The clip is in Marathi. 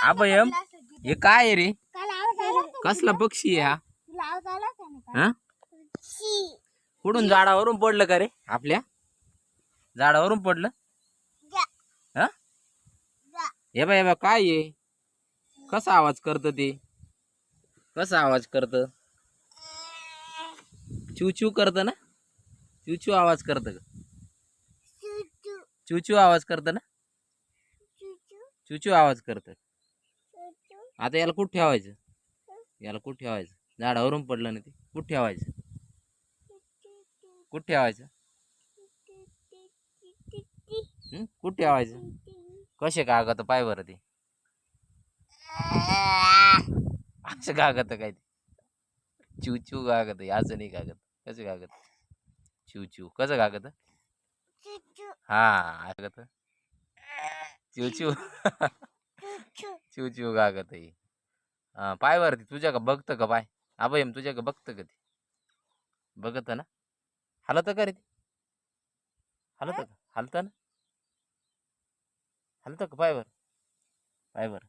अभयम हे काय आहे रे? कसला पक्षी आहे हा? कुठून झाडावरून पडलं का रे? आपल्या झाडावरून पडलं? हा? हे बा काय आहे? कसा आवाज करत ते? कसा आवाज करत? चू करत ना? चू आवाज करत का? चू आवाज करत ना? चू आवाज करत. आता याला कुठं ठेवायचं? याला कुठं ठेवायचं? झाडावरून पडलं ना ते. कुठं ठेवायचं? कुठं ठेवायचं? कुठं ठेवायचं? कसे कागद पाय बरं ते. असं कागद काय ते? चू कागद आहे, असं नाही कागद. कसं कागद? चू कसं कागद? हा कागद चू कागद आहे. हा पाय वरती तुझ्या का बघतं का पाय? अभयम तुझ्या का बघतं का ते? बघत ना? हलत का रे ते? हलत का? हलत ना? हलत का पाय वर? पाय वर.